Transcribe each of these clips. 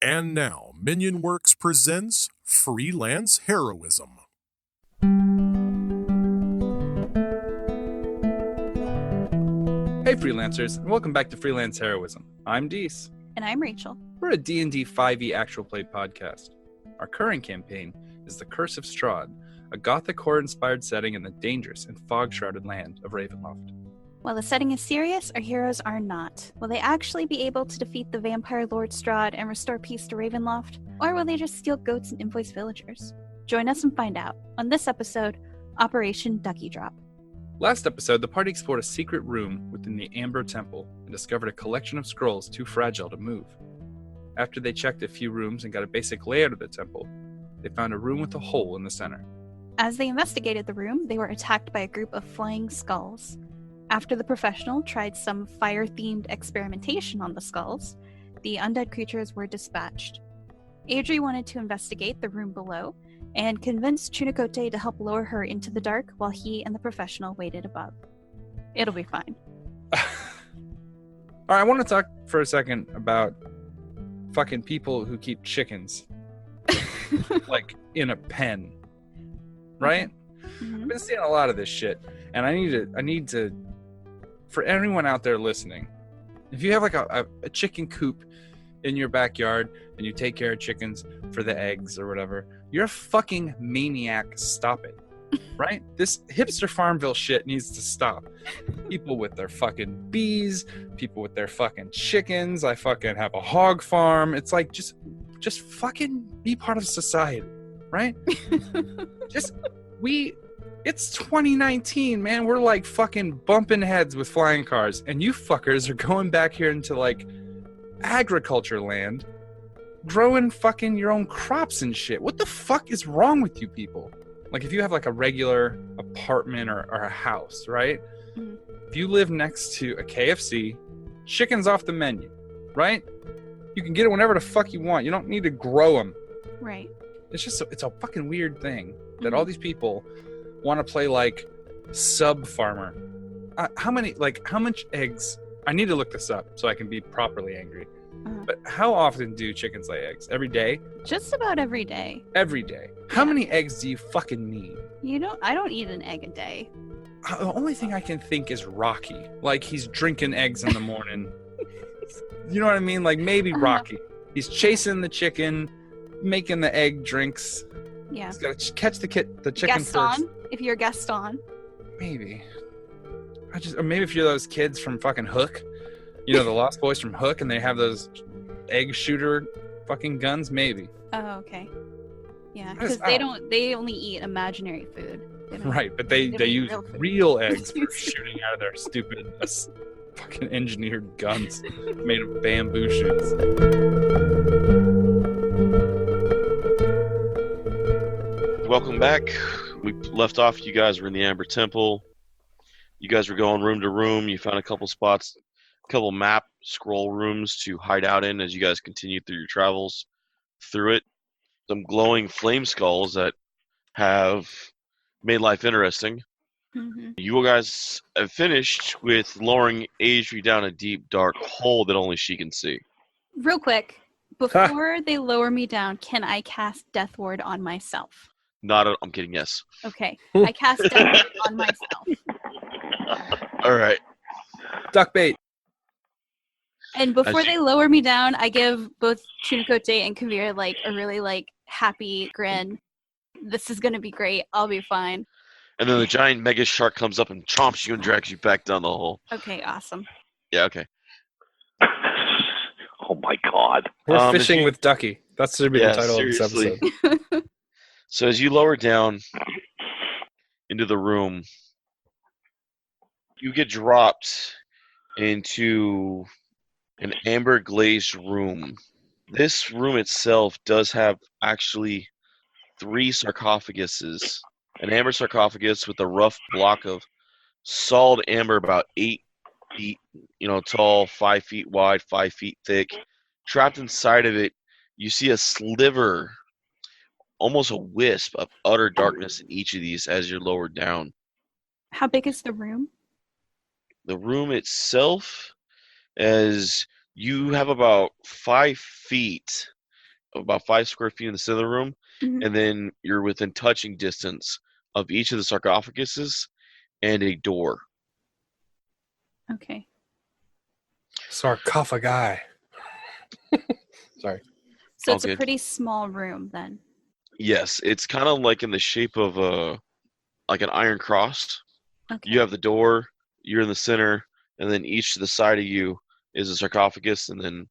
And now, Minion Works presents Freelance Heroism. Hey freelancers, and welcome back to Freelance Heroism. I'm Dees. And I'm Rachel. We're a D&D 5e actual play podcast. Our current campaign is The Curse of Strahd, a gothic horror-inspired setting in the dangerous and fog-shrouded land of Ravenloft. While the setting is serious, our heroes are not. Will they actually be able to defeat the vampire Lord Strahd and restore peace to Ravenloft? Or will they just steal goats and invoice villagers? Join us and find out on this episode, Operation Ducky Drop. Last episode, the party explored a secret room within the Amber Temple and discovered a collection of scrolls too fragile to move. After they checked a few rooms and got a basic layout of the temple, they found a room with a hole in the center. As they investigated the room, they were attacked by a group of flying skulls. After the professional tried some fire-themed experimentation on the skulls, the undead creatures were dispatched. Adrie wanted to investigate the room below and convinced Chunicote to help lower her into the dark while he and the professional waited above. It'll be fine. Alright, I want to talk for a second about fucking people who keep chickens like in a pen. Right? Mm-hmm. I've been seeing a lot of this shit, and I need to for anyone out there listening, if you have like a chicken coop in your backyard and you take care of chickens for the eggs or whatever, you're a fucking maniac. Stop it. Right? This hipster Farmville shit needs to stop. People with their fucking bees, people with their fucking chickens. I fucking have a hog farm. It's like just fucking be part of society, right? It's 2019, man. We're like fucking bumping heads with flying cars, and you fuckers are going back here into like agriculture land, growing fucking your own crops and shit. What the fuck is wrong with you people? Like, if you have like a regular apartment or a house, right? Mm-hmm. If you live next to a KFC, chicken's off the menu, right? You can get it whenever the fuck you want. You don't need to grow them. Right. It's a fucking weird thing that all these people want to play like sub farmer. How much eggs? I need to look this up so I can be properly angry. But how often do chickens lay eggs? Every day? Just about every day. Every day. How many eggs do you fucking need? I don't eat an egg a day. The only thing I can think is Rocky. Like, he's drinking eggs in the morning. You know what I mean? Like, maybe Rocky. He's chasing the chicken, making the egg drinks. Yeah. He's got to catch the chicken Gaston, first. if you're Gaston. Maybe. Or maybe if you're those kids from fucking Hook. You know, the Lost Boys from Hook, and they have those egg shooter fucking guns. Maybe. Oh, okay. Yeah, because they only eat imaginary food. Right, but they use real eggs for shooting out of their stupid fucking engineered guns made of bamboo shoots. Welcome back. We left off. You guys were in the Amber Temple. You guys were going room to room. You found a couple spots, a couple map scroll rooms to hide out in as you guys continued through your travels through it. Some glowing flame skulls that have made life interesting. Mm-hmm. You guys have finished with lowering Adrie down a deep, dark hole that only she can see. Real quick, before they lower me down, can I cast Death Ward on myself? I'm kidding, yes. Okay, I cast Death Ward on myself. All right. Duck bait. And before they lower me down, I give both Chunicote and Kavir like a really like happy grin. This is gonna be great. I'll be fine. And then the giant mega shark comes up and chomps you and drags you back down the hole. Okay, awesome. Yeah, okay. Oh my god. We're fishing with Ducky. That should be the title seriously. of this episode. So as you lower down into the room, you get dropped into an amber glazed room. This room itself does have actually 3 sarcophaguses. An amber sarcophagus with a rough block of solid amber about 8 feet, tall, 5 feet wide, 5 feet thick. Trapped inside of it, you see a sliver, almost a wisp of utter darkness in each of these as you're lowered down. How big is the room? The room itself, as you have about 5 feet about 5 square feet in the center of the room, Mhm. and then you're within touching distance of each of the sarcophaguses and a door. Okay. Sarcophagi. Sorry. So All it's a good. pretty small room then. Yes, it's kind of like in the shape of like an iron cross. Okay. You have the door, you're in the center, and then each to the side of you is a sarcophagus, and then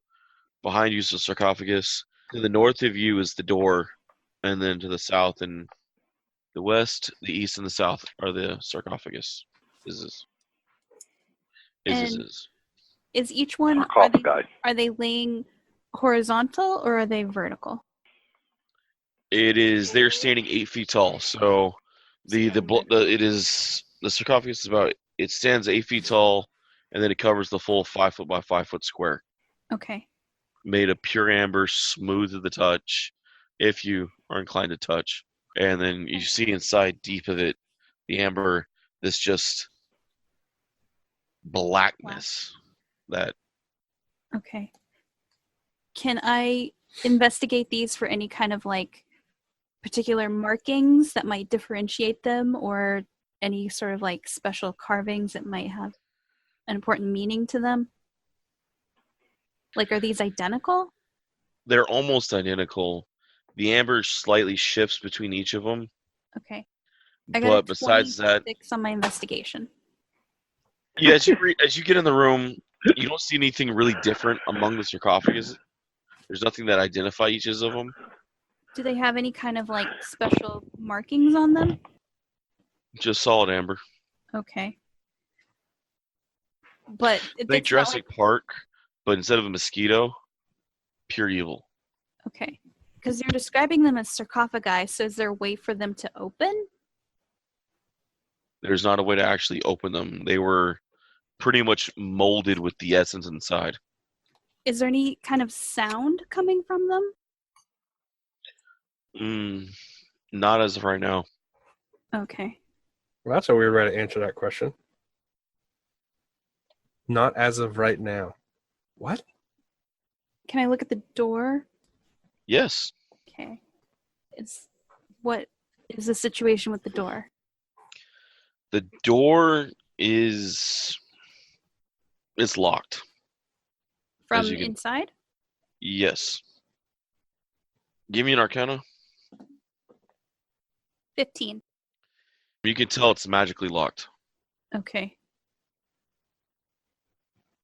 behind you is a sarcophagus. To the north of you is the door, and then to the south and the west, the east, and the south are the sarcophagus. Is. And is each one are they laying horizontal or are they vertical? It is. They're standing 8 feet tall. So the sarcophagus is about. It stands 8 feet tall, and then it covers the full 5 foot by 5 foot square, Okay. made of pure amber, smooth to the touch, if you are inclined to touch. And then you see inside deep of it, the amber, this just blackness that. Okay. Can I investigate these for any kind of like particular markings that might differentiate them or any sort of like special carvings that might have an important meaning to them? Like, are these identical? They're almost identical. The amber slightly shifts between each of them. Okay. I got But a besides that, 26 on my investigation. yeah, as you get in the room, you don't see anything really different among the sarcophagus. There's nothing that identify each of them. Do they have any kind of like special markings on them? Just solid amber. Okay. But Think it's not Jurassic Park, but instead of a mosquito, pure evil. okay. Because you're describing them as sarcophagi, so is there a way for them to open? There's not a way to actually open them. They were pretty much molded with the essence inside. Is there any kind of sound coming from them? Not as of right now. Okay. Well, that's a weird way to answer that question. Not as of right now. What? Can I look at the door? Yes. Okay. What is the situation with the door? The door is locked. From inside? Yes. Give me an Arcana. 15. You can tell it's magically locked. Okay.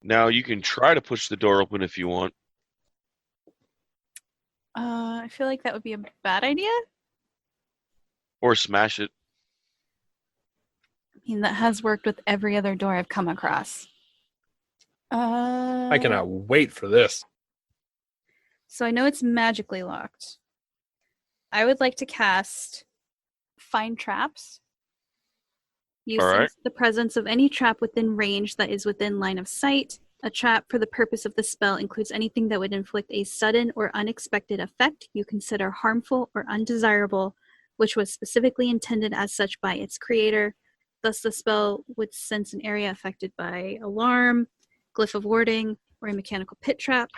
Now you can try to push the door open if you want. I feel like that would be a bad idea. Or smash it. I mean, that has worked with every other door I've come across. I cannot wait for this. So I know it's magically locked. I would like to cast Find Traps. You All right. sense the presence of any trap within range that is within line of sight. A trap for the purpose of the spell includes anything that would inflict a sudden or unexpected effect you consider harmful or undesirable, which was specifically intended as such by its creator. Thus, the spell would sense an area affected by alarm, glyph of warding, or a mechanical pit trap,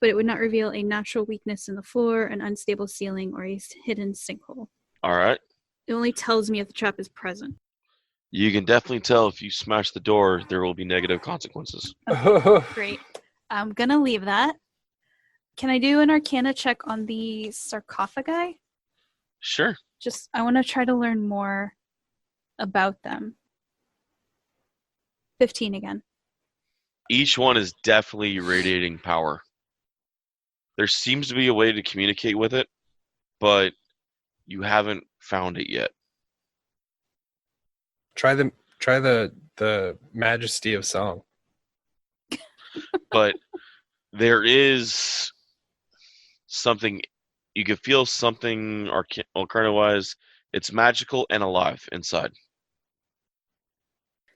but it would not reveal a natural weakness in the floor, an unstable ceiling, or a hidden sinkhole. All right. It only tells me if the trap is present. You can definitely tell if you smash the door, there will be negative consequences. Great. I'm going to leave that. Can I do an Arcana check on the sarcophagi? Sure. I want to try to learn more about them. 15 again. Each one is definitely radiating power. There seems to be a way to communicate with it, but you haven't found it yet. Try the majesty of song. But there is something, you can feel something Arcana-wise. It's magical and alive inside.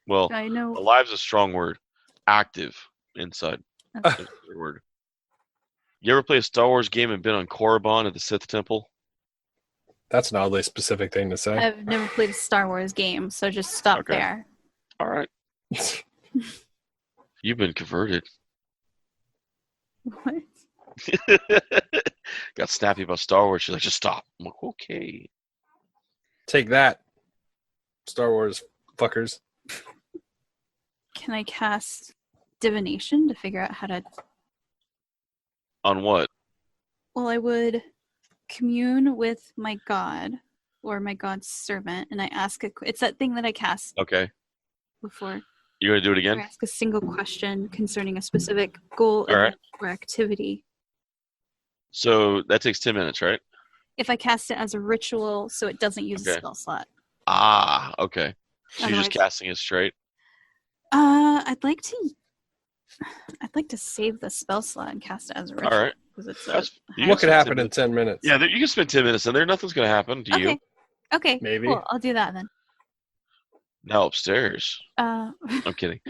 Well, I know. alive's a strong word. Active inside. Okay. is the word. You ever play a Star Wars game and been on Korriban at the Sith Temple? That's an oddly specific thing to say. I've never played a Star Wars game, so just stop Okay. there. All right. You've been converted. What? got snappy about Star Wars. She's like, just stop. I'm like, okay. Take that, Star Wars fuckers. Can I cast divination to figure out how to? On what? Well, I would commune with my god or my god's servant, and I ask it's that thing that I cast Okay. before. You're going to do it I again? ask a single question concerning a specific goal, All right. event, or activity. So that takes 10 minutes, right? If I cast it as a ritual, so it doesn't use a Okay. spell slot. Ah, okay. So you're just Otherwise- casting it straight? I'd like to save the spell slot and cast it as a ritual. All right. Because it's That's- you What could spend happen 10 in 10 minutes? Yeah, you can spend 10 minutes in there. Nothing's going to happen to you. okay. Okay. Maybe. Cool. I'll do that then. Now upstairs. Uh, I'm kidding.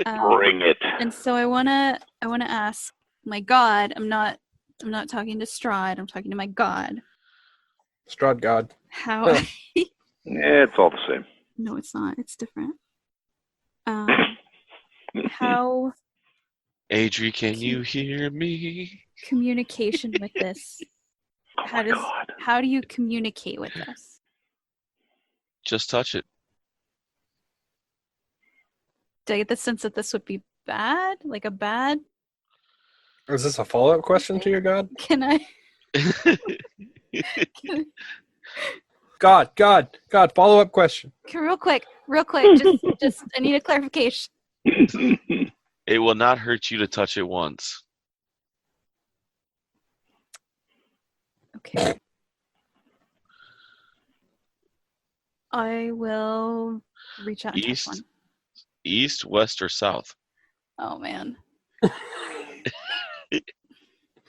Bring it. and so I wanna ask my god. I'm not talking to Strahd. I'm talking to my god. Strahd God. How? It's all the same. No, it's not. It's different. How Adrie, can you hear me? communication with this? Oh my God. How do you communicate with this? Just touch it. Do I get the sense that this would be bad? Like a bad? Is this a follow-up question to your God? Can I? God, follow-up question. Real quick. Just I need a clarification. It will not hurt you to touch it once. Okay. I will reach out and touch East, one. east, west, or south? Oh man.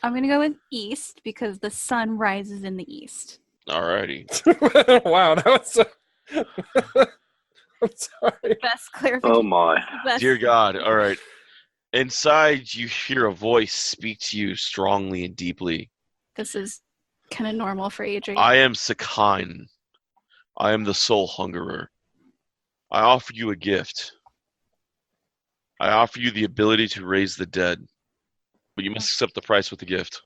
I'm gonna go with east because the sun rises in the east. Alrighty. Wow, that was so... I'm sorry. Best clarification. Oh my. Best. Dear God, alright. Inside, you hear a voice speak to you strongly and deeply. This is kind of normal for Adrie. I am Sakine. I am the soul hungerer. I offer you a gift. I offer you the ability to raise the dead. But you must accept the price with the gift.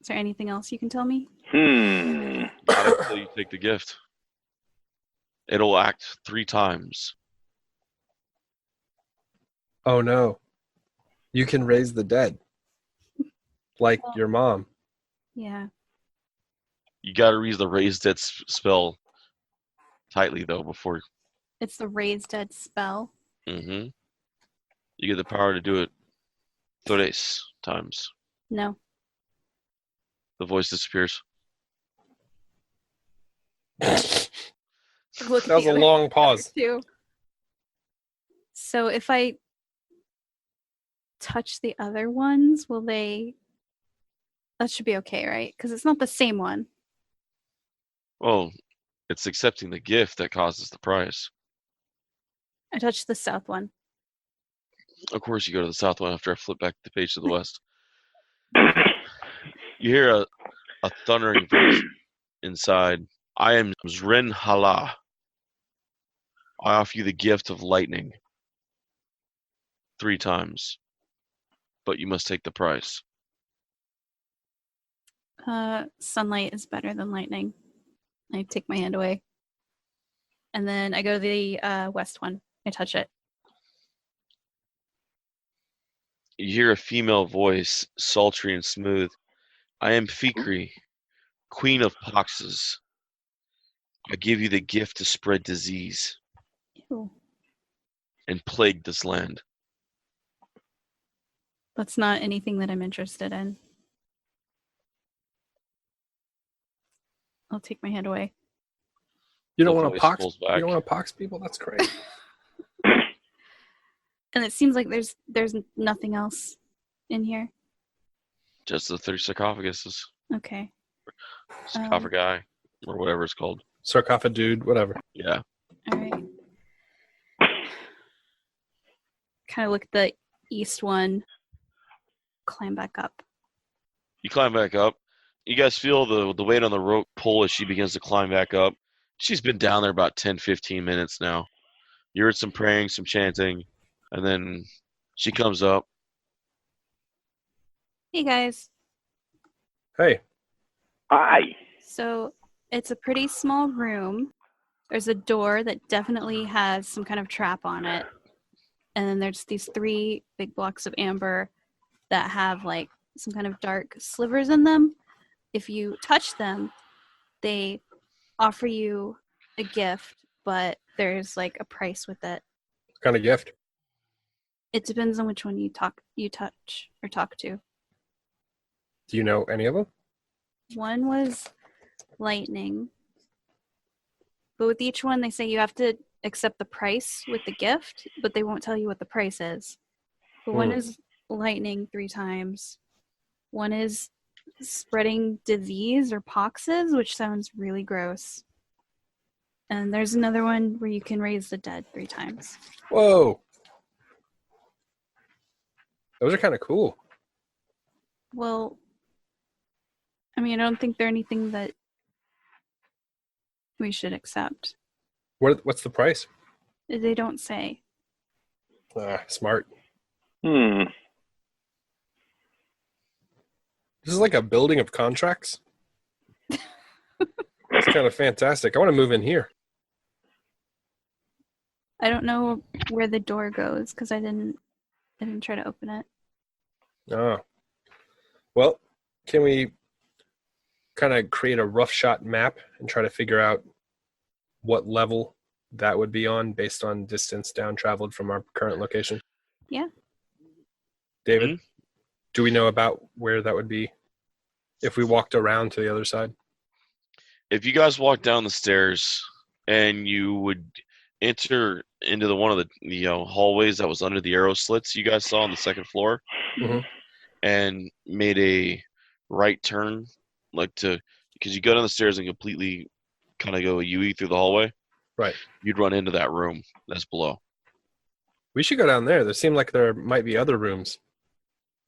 Is there anything else you can tell me? Not until you take the gift. It'll act 3 times. Oh no. You can raise the dead. Like your mom. Yeah. You gotta read the raise dead spell tightly, though, before... It's the raise dead spell. Mm-hmm. You get the power to do it 3 times. No. The voice disappears. Look at That was the a other- long pause. too. So if I touch the other ones, will they? That should be okay, right? Because it's not the same one. Well, it's accepting the gift that causes the price. I touched the south one. Of course, you go to the south one after I flip back the page to the west. You hear a thundering voice inside. I am Zrin Hala. I offer you the gift of lightning 3 times, but you must take the price. Sunlight is better than lightning. I take my hand away. And then I go to the west one. I touch it. You hear a female voice, sultry and smooth. I am Fikri, queen of poxes. I give you the gift to spread disease Ew. and plague this land. That's not anything that I'm interested in. I'll take my hand away. You don't The want to voice pox. pulls You back. don't want to pox people. That's great. And it seems like there's nothing else in here. Just the 3 sarcophaguses. Okay. Sarcophagi, or whatever it's called. Sarcophagus, dude, whatever. Yeah. All right. Kind of look at the east one. Climb back up. You climb back up. You guys feel the weight on the rope pull as she begins to climb back up. She's been down there about 10, 15 minutes now. You heard some praying, some chanting, and then she comes up. Hey guys. Hey. Hi. So it's a pretty small room. There's a door that definitely has some kind of trap on it. And then there's these 3 big blocks of amber that have like some kind of dark slivers in them. If you touch them, they offer you a gift, but there's like a price with it. What kind of gift? It depends on which one you touch or talk to. Do you know any of them? One was lightning. But with each one, they say you have to accept the price with the gift, but they won't tell you what the price is. But one is lightning 3 times. One is spreading disease or poxes, which sounds really gross. And there's another one where you can raise the dead 3 times. Whoa. Those are kind of cool. Well, I mean, I don't think they're anything that we should accept. What's the price? They don't say. Smart. Hmm. This is like a building of contracts. It's kind of fantastic. I want to move in here. I don't know where the door goes because I didn't try to open it. Oh. Well, can we kind of create a rough shot map and try to figure out what level that would be on based on distance down traveled from our current location? Yeah. David, do we know about where that would be if we walked around to the other side? If you guys walk down the stairs and you would enter into one of the hallways that was under the arrow slits you guys saw on the second floor, Mhm. and made a right turn, because you go down the stairs and completely kind of go a UE through the hallway, Right. you'd run into that room that's below. We should go down there. There seemed like there might be other rooms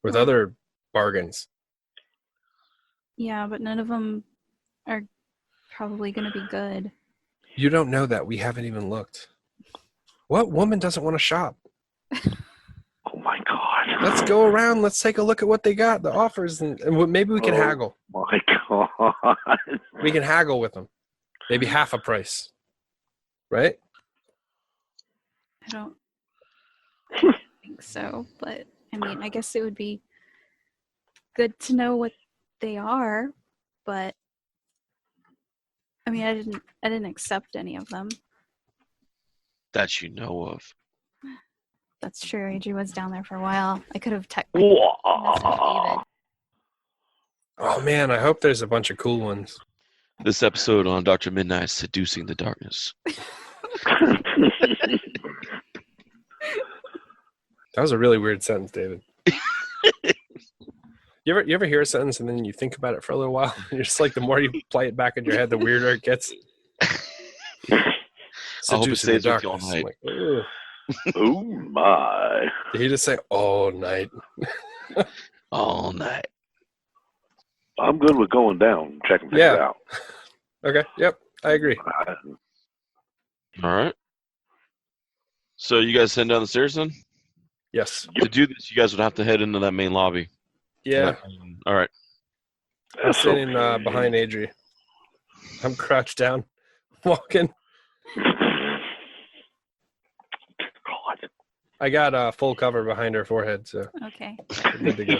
with other bargains. Yeah, but none of them are probably going to be good. You don't know that. We haven't even looked. What woman doesn't want to shop? Oh my God. Let's go around. Let's take a look at what they got, the offers, and maybe we can haggle. My God. We can haggle with them. Maybe half a price. Right? I don't think so, but I mean, I guess it would be good to know what they are, but I mean, I didn't accept any of them. That you know of. That's true. Adrie was down there for a while. I could have messaged Whoa. Oh, man, I hope there's a bunch of cool ones. This episode on Dr. Midnight, Seducing the Darkness. That was a really weird sentence, David. You ever hear a sentence and then you think about it for a little while? And you're just like, the more you play it back in your head, the weirder it gets. I hope it Seducing the stays with you all darkness. night. I'm like, ugh. Oh my. Did he just say all night? All night. I'm good with going down, checking things Yeah. out. Okay, yep, I agree. All right. So you guys head down the stairs then? Yes. To do this, you guys would have to head into that main lobby. Yeah, All right. I'm sitting behind Adrie. I'm crouched down, walking. God. I got full cover behind her forehead, so Okay. we're good to go.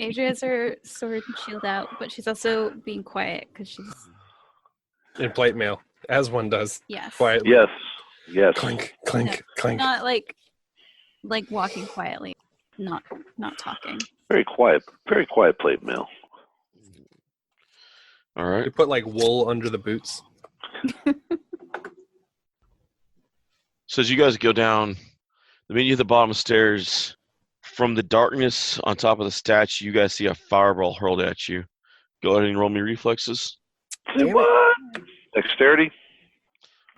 Adrie has her sword and shield out, but she's also being quiet because she's In plate mail, as one does, yes, quietly. Yes. Yes. Clink, clink, No, clink. not like walking quietly, not talking. Very quiet plate mail. All right. You put like wool under the boots. So as you guys go down, the minute you hit the bottom of the stairs, from the darkness on top of the statue, you guys see a fireball hurled at you. Go ahead and roll me reflexes. Say what? Dexterity?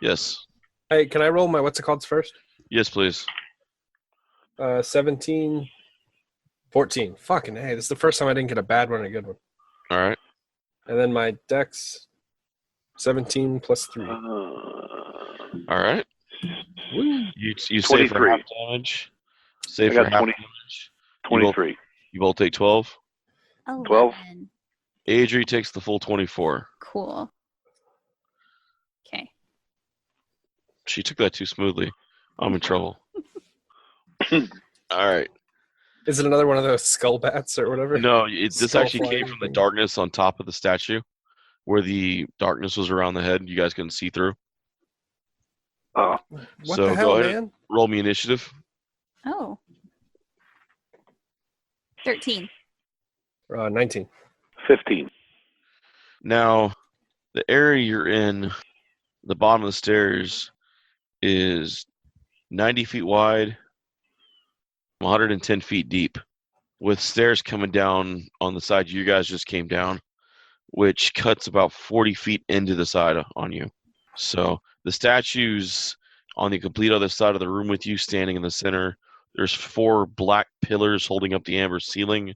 Yes. Hey, can I roll my what's it called first? Yes, please. 17, 14. Fucking hey, this is the first time I didn't get a bad one and a good one. All right. And then my dex, 17 plus 3. All right. Woo. You save for 23. half damage. Save I for got half 20. damage. 23. You both take 12. 12? 11. Adrie takes the full 24. Cool. Okay. She took that too smoothly. I'm in trouble. All right. Is it another one of those skull bats or whatever? No, this Skull actually came flying from the thing? darkness on top of the statue, where the darkness was around the head. You guys couldn't see through. Oh, What So the hell, go ahead, man? roll me initiative. Oh. 13. 19. 15. Now, the area you're in, the bottom of the stairs, is 90 feet wide, 110 feet deep, with stairs coming down on the side you guys just came down, which cuts about 40 feet into the side on you. So the statue's on the complete other side of the room with you, standing in the center. There's 4 black pillars holding up the amber ceiling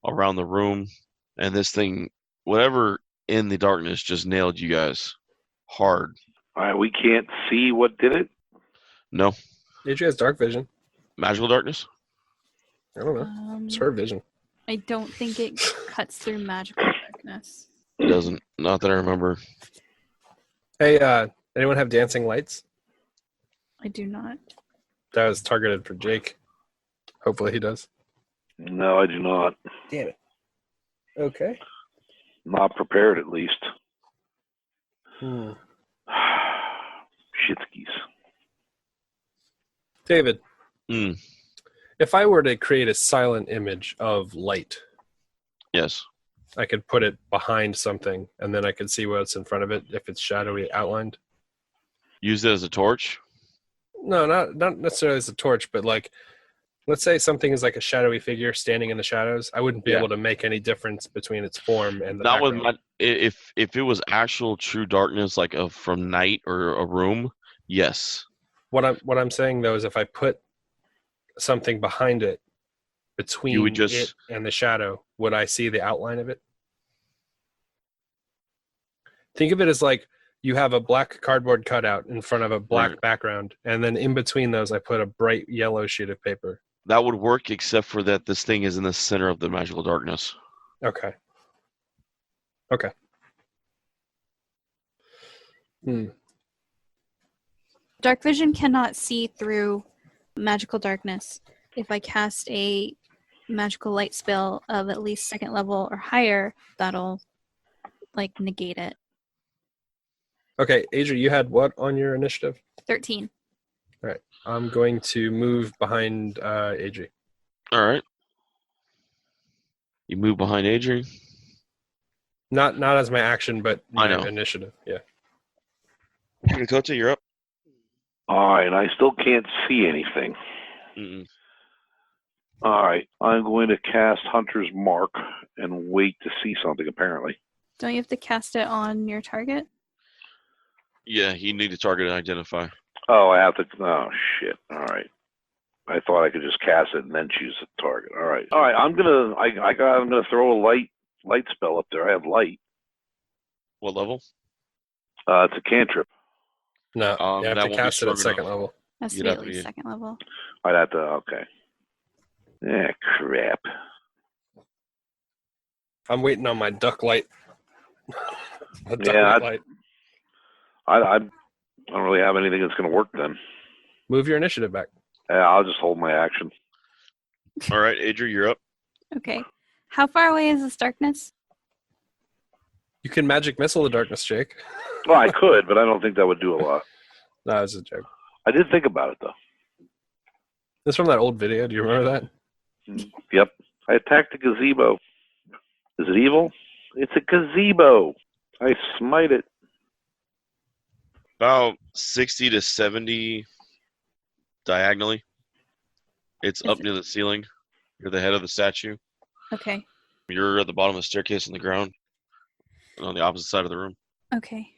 around the room. And this thing, whatever in the darkness, just nailed you guys hard. All right, we can't see what did it. No? Adrie has dark vision. Magical darkness? I don't know. It's her vision. I don't think it cuts through magical darkness. It doesn't. Not that I remember. Hey, anyone have dancing lights? I do not. That was targeted for Jake. Hopefully he does. No, I do not. Damn it. Okay. Not prepared, at least. Hmm. Shitskis. David, Mm, if I were to create a silent image of light, yes. I could put it behind something, and then I could see what's in front of it if it's shadowy outlined. Use it as a torch. No, not necessarily as a torch, but like, let's say something is like a shadowy figure standing in the shadows. I wouldn't be Yeah. able to make any difference between its form and the Not with background. if it was actual true darkness, like from night or a room. Yes. What I'm saying though is if I put something behind it, between would just- it and the shadow, would I see the outline of it? Think of it as like you have a black cardboard cutout in front of a black Right. background, and then in between those, I put a bright yellow sheet of paper. That would work, except for that this thing is in the center of the magical darkness. Okay. Dark vision cannot see through magical darkness. If I cast a magical light spell of at least 2nd level or higher, that'll like negate it. Okay, Adrie, you had what on your initiative? 13. I'm going to move behind Adrie. All right. You move behind Adrian. Not as my action, but I my know. initiative. Yeah. Dakota, you're up. All right, I still can't see anything. Mm-mm. All right, I'm going to cast Hunter's Mark and wait to see something, apparently. Don't you have to cast it on your target? Yeah, you need to target and identify. Oh, I have to. Oh, shit. All right. I thought I could just cast it and then choose a target. All right. All right, I'm gonna throw a light spell up there. I have light. What level? It's a cantrip. No, you have that to won't be cast it at strong 2nd enough. level. Has to You'd be have at to least be- 2nd level. I'd have to. Okay. Yeah, crap. I'm waiting on my duck light. The duck Yeah, light. I don't really have anything that's gonna work then. Move your initiative back. Yeah, I'll just hold my action. All right, Adrian, you're up. Okay. How far away is this darkness? You can magic missile the darkness, Jake. Well, I could, but I don't think that would do a lot. No, it's a joke. I did think about it though. This from that old video. Do you remember that? Yep. I attacked a gazebo. Is it evil? It's a gazebo. I smite it. About 60 to 70 diagonally. It's Is up it- near the ceiling. You're the head of the statue. Okay. You're at the bottom of the staircase on the ground, and on the opposite side of the room. Okay.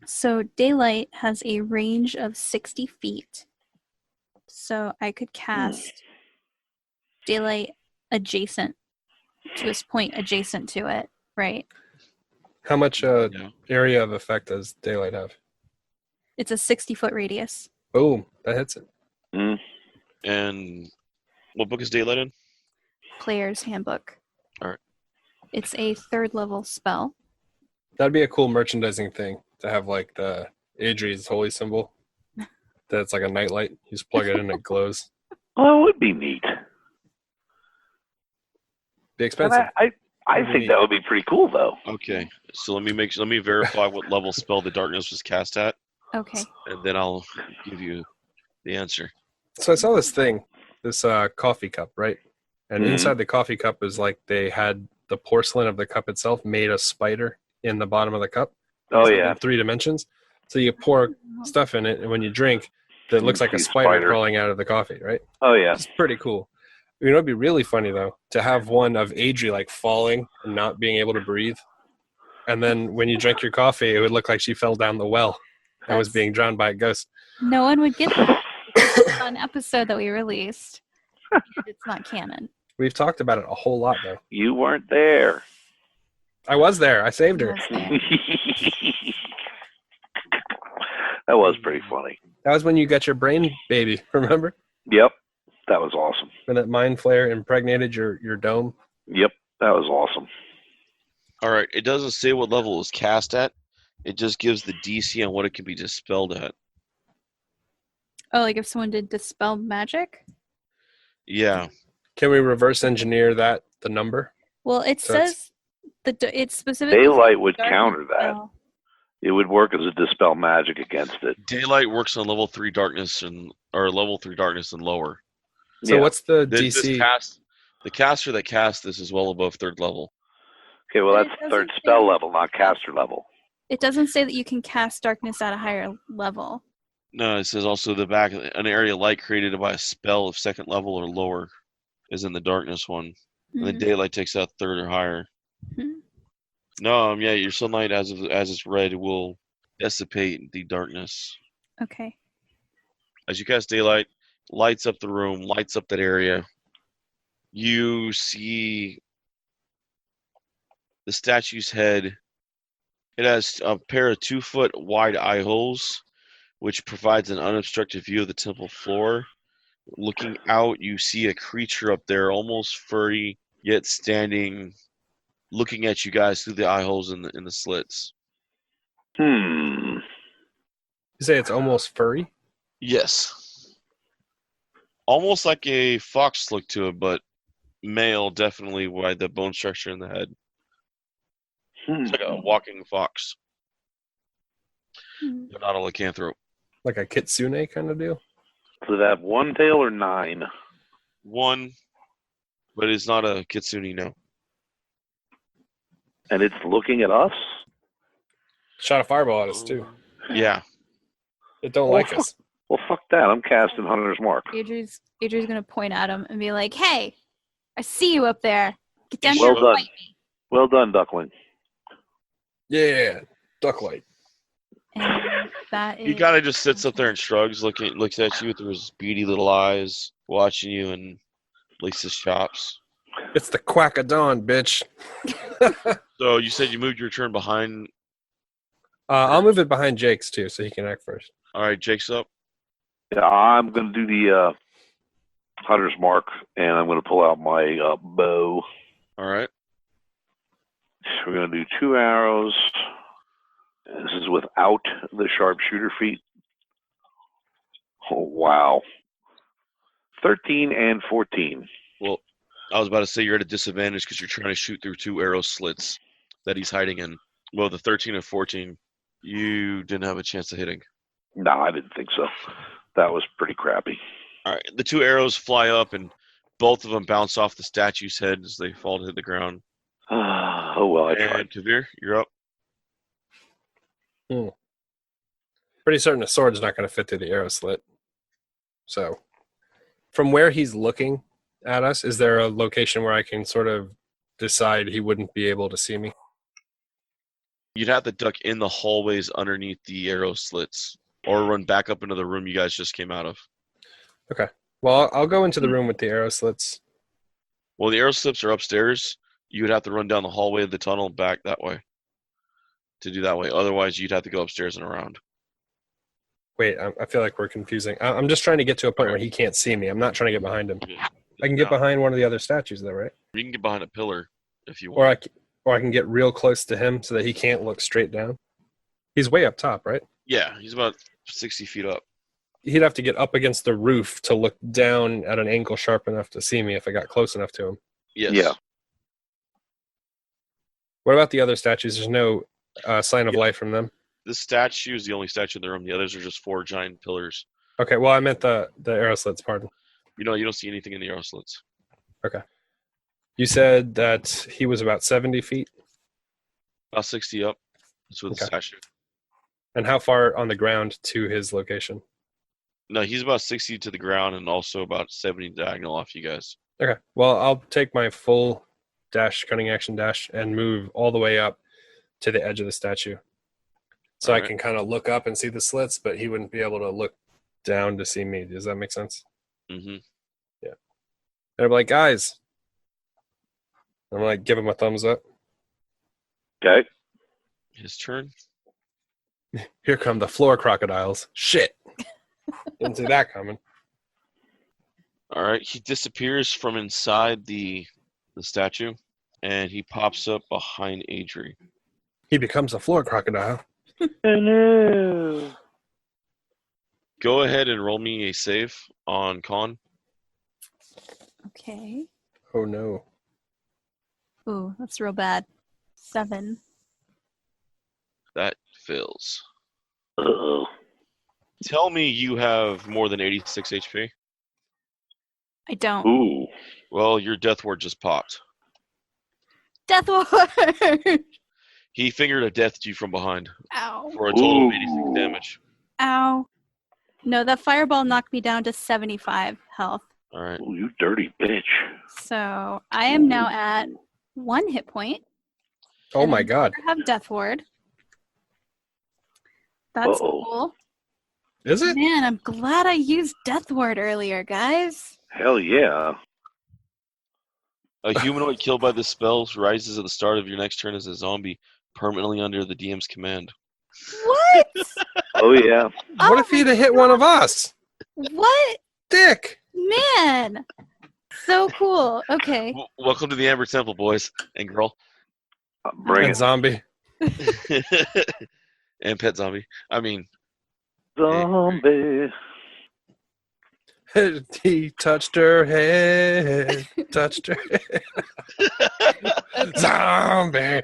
So daylight has a range of 60 feet. So I could cast daylight adjacent to this point adjacent to it, right? How much Yeah. area of effect does daylight have? It's a 60-foot radius. Boom, that hits it. Mm. And what book is Daylight in? Player's handbook. It's a 3rd level spell. That'd be a cool merchandising thing to have, like the Adrie's holy symbol. That's like a nightlight. You just plug it in and it glows. Well, it would be neat. Be And expensive. I think that would be pretty cool, though. Okay, so let me verify what level spell the darkness was cast at, Okay. and then I'll give you the answer. So I saw this thing, this coffee cup, right? And Mhm. inside the coffee cup is like they had the porcelain of the cup itself made a spider in the bottom of the cup. Oh, So yeah. in 3 dimensions. So you pour stuff in it, and when you drink, it looks like a see spider crawling out of the coffee, right? Oh, yeah. It's pretty cool. You know, it'd be really funny though to have one of Adrie like falling and not being able to breathe, and then when you drink your coffee, it would look like she fell down the well and was That's- being drowned by a ghost. No one would get that. It's an episode that we released. It's not canon. We've talked about it a whole lot though. You weren't there. I was there. I saved her. That's there. That was pretty funny. That was when you got your brain baby. Remember Yep. That was awesome. when that mind flare impregnated your dome? Yep. That was awesome. All right, it doesn't say what level it was cast at. It just gives the DC on what it can be dispelled at. Oh, like if someone did dispel magic? Yeah, Can we reverse engineer the number? Well, it So it's- says it's specifically Daylight would darkness counter that. spell. It would work as a dispel magic against it. daylight works on level 3 darkness or level 3 darkness and lower. So Yeah. what's the This DC? the caster that casts this is well above 3rd level. Okay, well, But that's it doesn't third say- spell level, not caster level. It doesn't say that you can cast darkness at a higher level. No, it says also the back an area of light created by a spell of 2nd level or lower is in the darkness one. And then Mhm. daylight takes out 3rd or higher. Mhm. No, yeah, your sunlight as it's red will dissipate the darkness. Okay. As you cast daylight, lights up the room, lights up that area. You see the statue's head. It has a pair of 2-foot wide eye holes, which provides an unobstructed view of the temple floor. Looking out, you see a creature up there, almost furry, yet standing, looking at you guys through the eye holes in the slits. Hmm. You say it's almost furry? Yes. Almost like a fox look to it, but male, definitely, with the bone structure in the head. It's like a walking fox. Hmm. They're not a lycanthrope. Like a kitsune kind of deal? Does it have one tail or 9? One, but it's not a kitsune, no. And it's looking at us? Shot a fireball at us too. Yeah. It don't like us. Well, fuck that. I'm casting Hunter's Mark. Adrie's gonna point at him and be like, "Hey, I see you up there. Get down Well here and done. fight me." Well done, Duckling. Yeah, ducklight. And that He is kind of just sits up there and shrugs, looks at you through his beady little eyes, watching you, and licks his chops. It's the quack of dawn, bitch. So you said you moved your turn behind. I'll move it behind Jake's too, so he can act first. All right, Jake's up. Yeah, I'm going to do the Hunter's Mark, and I'm going to pull out my bow. All right. We're going to do 2 arrows. This is without the sharpshooter feat. Oh, wow. 13 and 14. Well, I was about to say you're at a disadvantage because you're trying to shoot through 2 arrow slits that he's hiding in. Well, the 13 and 14, you didn't have a chance of hitting. No, I didn't think so. That was pretty crappy. All right, the 2 arrows fly up, and both of them bounce off the statue's head as they fall to hit the ground. Oh, well, I tried. And Kavir, you're up. Pretty certain a sword's not going to fit through the arrow slit. So, from where he's looking at us, is there a location where I can sort of decide he wouldn't be able to see me? You'd have to duck in the hallways underneath the arrow slits, or run back up into the room you guys just came out of. Well, I'll go into the room with the arrow slits. Well, the arrow slits are upstairs. You would have to run down the hallway of the tunnel back that way to do that way. Otherwise, you'd have to go upstairs and around. Wait, I feel like we're confusing. I'm just trying to get to a point where he can't see me. I'm not trying to get behind him. I can get No, behind one of the other statues, though, right? You can get behind a pillar if you Or want. I can get real close to him so that he can't look straight down. He's way up top, right? Yeah, he's about 60 feet up. He'd have to get up against the roof to look down at an angle sharp enough to see me if I got close enough to him. Yes. Yeah. What about the other statues? There's no sign of life from them. This statue is the only statue in the room. The others are just 4 giant pillars. Okay, well, I meant the arrow slits, pardon. You don't see anything in the arrow slits. Okay. You said that he was about 70 feet. About 60 up. That's with the Okay. statue. And how far on the ground to his location? No, he's about 60 to the ground and also about 70 diagonal off you guys. Okay. Well, I'll take my full cunning action dash, and move all the way up to the edge of the statue. So I Alright. can kind of look up and see the slits, but he wouldn't be able to look down to see me. Does that make sense? Mm-hmm. And I'm like, guys. I'm like, give him a thumbs up. Okay. His turn. Here come the floor crocodiles. Shit. Didn't see that coming. All right. He disappears from inside the statue, and he pops up behind Adrie. He becomes a floor crocodile. Hello. Go ahead and roll me a save on con. Okay. Oh, no. Ooh, that's real bad. 7. That fails. Uh-oh. Tell me you have more than 86 HP. I don't. Ooh. Well, your death ward just popped. Death Ward! He fingered a death to you from behind Ow. for a total of Ooh. 86 damage. Ow. No, that fireball knocked me down to 75 health. All right. Ooh, you dirty bitch. So I am now at 1 hit point. Oh, And my I God. have Death Ward. That's Uh-oh. cool. Is it? Man, I'm glad I used Death Ward earlier, guys. Hell yeah. A humanoid killed by this spell rises at the start of your next turn as a zombie, permanently under the DM's command. What? Oh yeah. What if he'd have hit one of us? What? Dick! Man. So cool. Okay. Welcome to the Amber Temple, boys and girl. Bring And it. zombie. And pet zombie. I mean, Zombie. He touched her head. Touched her head. Zombie!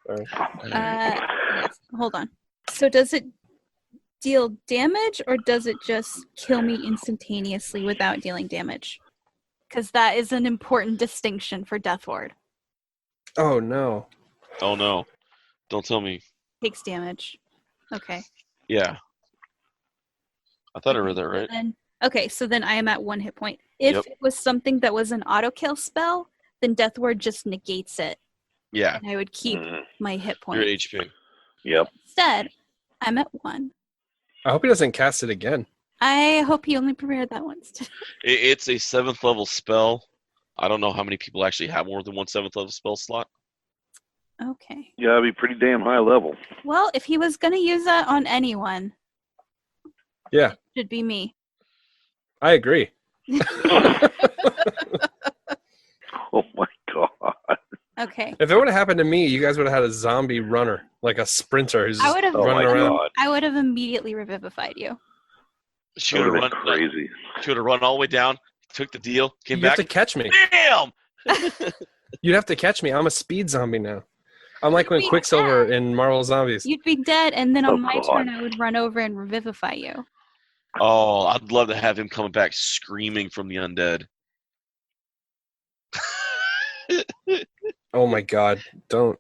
Sorry. Yes. Hold on. So does it deal damage or does it just kill me instantaneously without dealing damage? Because that is an important distinction for Death Ward. Oh, no. oh no. Don't tell me. Takes damage. Okay. Yeah. I thought I read that right. Okay, so then I am at 1 hit point. If Yep. it was something that was an auto kill spell, then Death Ward just negates it, Yeah. and I would keep Mhm. my hit Your point. HP. Yep. Instead, I'm at 1. I hope he doesn't cast it again. I hope he only prepared that once. It's a 7th level spell. I don't know how many people actually have more than one 7th level spell slot. Okay. You gotta be pretty damn high level. Well, if he was gonna use that on anyone, Yeah, it should be me. I agree. Oh my god. Okay. If it would have happened to me, you guys would have had a zombie runner, like a sprinter who's I just would have Oh my running around. god. I would have immediately revivified you. She That would would have have run. been crazy. She would have run all the way down, took the deal, came You back. have to catch me. Damn! You'd have to catch me. I'm a speed zombie now. I'm like when You'd be Quicksilver dead. in Marvel Zombies. You'd be dead, and then Oh, on my God. turn, I would run over and revivify you. Oh, I'd love to have him coming back screaming from the undead. Oh my god. Don't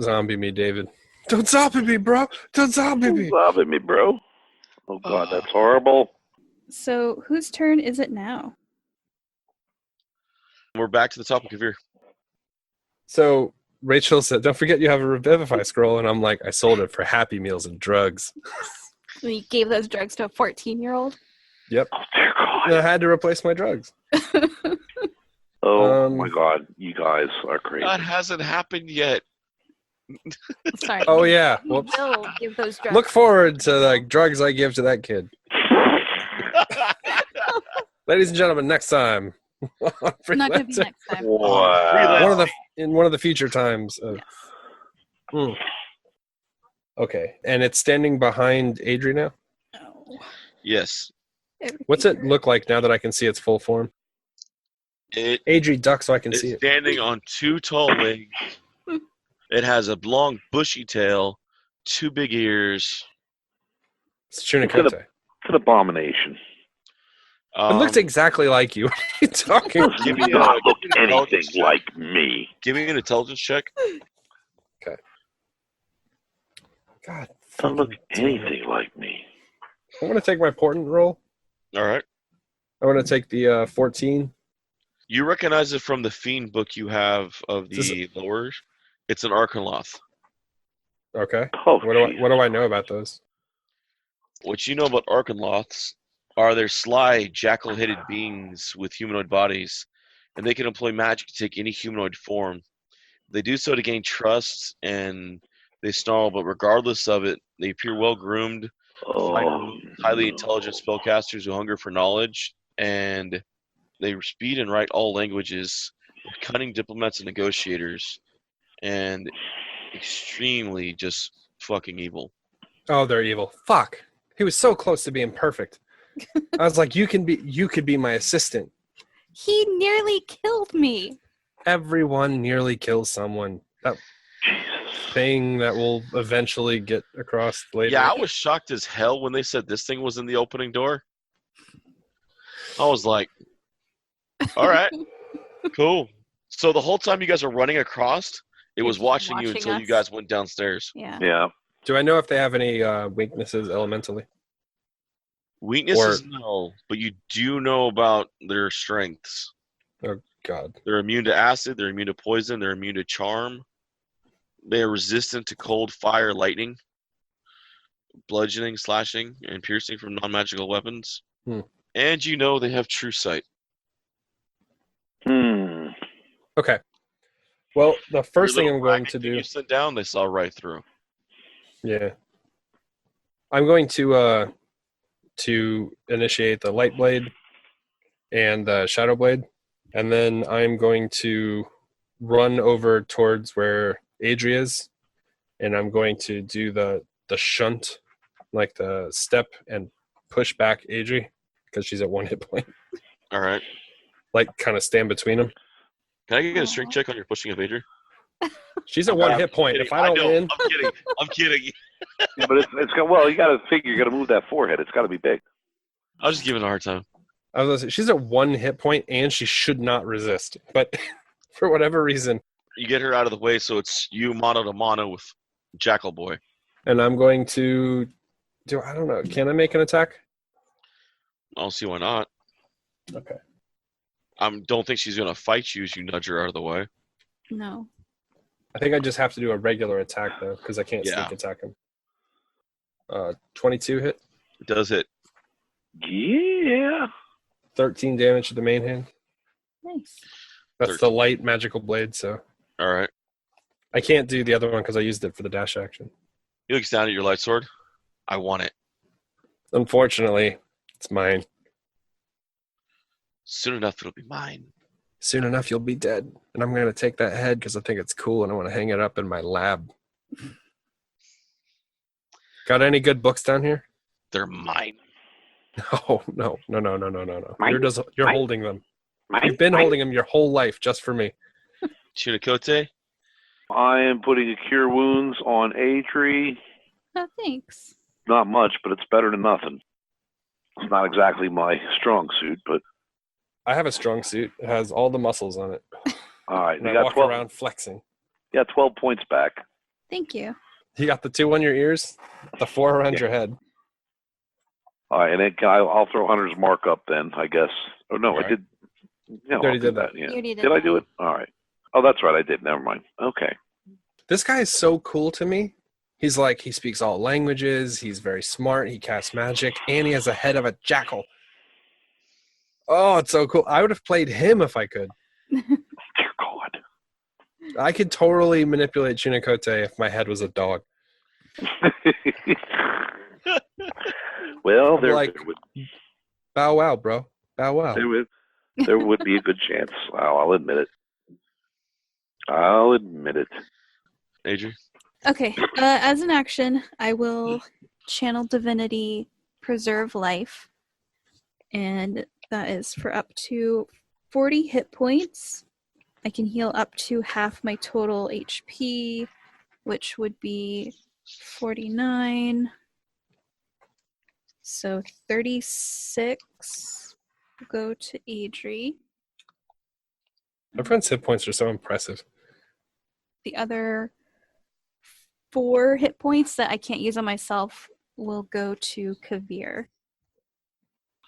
zombie me, David. Don't zombie me, bro. Don't zombie me. Zombie me, bro. Oh god, that's horrible. So, whose turn is it now? We're back to the topic of your. So Rachel said, don't forget you have a Revivify scroll. And I'm like, I sold it for Happy Meals and drugs. We gave those drugs to a 14-year-old. Yep. Oh dear god. And I had to replace my drugs. Oh Um, my god, you guys are crazy. That hasn't happened yet. Sorry. Oh yeah. We Whoops. will give those drugs. Look forward to the drugs I give to that kid. Ladies and gentlemen, next time. It's not going to be next time. Wow. In one of the future times. Of, Yes. Okay, and it's standing behind Adrie now. Oh, Yes. What's it look like now that I can see its full form? Adrie, duck so I can see It's it. standing on 2 tall legs. It has a long, bushy tail, 2 big ears. It's Chunikote. It's an abomination. It looks exactly like you. What are you talking about? Give Does me not look give me an anything intelligence check. like me. Give me an intelligence check. God. Doesn't look fucking damn it. anything like me. I want to take my portent roll. All right. I want to take the 14. You recognize it from the fiend book you have of Does the lowers. It's an Arkanloth. Okay. Oh, What do I know about those? What you know about Arkanloths are their sly, jackal-headed beings with humanoid bodies, and they can employ magic to take any humanoid form. They do so to gain trust, and they snarl, but regardless of it, they appear well-groomed, highly intelligent spellcasters who hunger for knowledge, and they speak and write all languages, cunning diplomats and negotiators, and extremely just fucking evil. Oh, they're evil. Fuck. He was so close to being perfect. I was like, you could be my assistant. he nearly killed me. Everyone nearly kills someone. That thing that will eventually get across later. Yeah, I was shocked as hell when they said this thing was in the opening door. I was like, all right, cool. So the whole time you guys are running across, it was It's watching you watching until you us. guys went downstairs. Yeah. Yeah. Do I know if they have any weaknesses elementally? Weaknesses, no, but you do know about their strengths. Oh, God. They're immune to acid, they're immune to poison, they're immune to charm. They are resistant to cold, fire, lightning, bludgeoning, slashing, and piercing from non-magical weapons. And you know they have true sight. Okay. Well, the first Your thing little I'm going ragged to thing do... you sent down, they saw right through. Yeah. I'm going to initiate the light blade and the shadow blade, and then I'm going to run over towards where Adrie is, and I'm going to do the shunt, like the step, and push back Adrie because she's at 1 hit point. All right. Like, kind of stand between them. Can I get a strength check on your pushing of Adrie? She's at 1 hit point. Kidding. If I don't know. win, I'm kidding. I'm kidding. Yeah, but it's got, well, you got to figure you got to move that forehead. It's got to be big. I was just giving her a hard time. I was gonna say, she's at 1 hit point and she should not resist. But for whatever reason, You get her out of the way, so it's you mono to mono with Jackal Boy. and I'm going to do. I don't know. Can I make an attack? I don't see why not. Okay. Don't think she's gonna fight you as you nudge her out of the way. No. I think I just have to do a regular attack though, because I can't Yeah. sneak attack him. 22 hit, It does hit. Yeah. 13 damage to the main hand. Nice. That's 13. the light magical blade, so All right. I can't do the other one because I used it for the dash action. He looks down at your light sword. I want it. Unfortunately, it's mine. Soon enough, it'll be mine. Soon enough, you'll be dead, and I'm going to take that head because I think it's cool, and I want to hang it up in my lab. Got any good books down here? They're mine. No. Mine? You're Mine? holding them. You've been holding them your whole life just for me. Chunikote, I am putting a cure wounds on Adrie. Oh, thanks. Not much, but it's better than nothing. It's not exactly my strong suit, but I have a strong suit. It has all the muscles on it. all right. And You I got walk 12. around flexing. You got 12 points back. Thank you. You got the 2 on your ears, the 4 around your head. All right, and then I'll throw Hunter's mark up then, I guess. Oh no, All I right. did. Yeah, already I'll do did that. Yeah. You already did Did I that. do it? All right. Oh, that's right. I did. Never mind. Okay. This guy is so cool to me. He's like, he speaks all languages. He's very smart. He casts magic, and he has a head of a jackal. Oh, it's so cool. I would have played him if I could. Dear God. I could totally manipulate Chunikote if my head was a dog. Well, I'm there, like- there would, Bow wow, bro. Bow wow. there would, There would be a good chance. I'll admit it. I'll admit it. Adrie? Okay. As an action, I will channel divinity, preserve life, and that is for up to 40 hit points. I can heal up to half my total HP, which would be 49. So 36 will go to Adrie. Everyone's hit points are so impressive. The other 4 hit points that I can't use on myself will go to Kavir.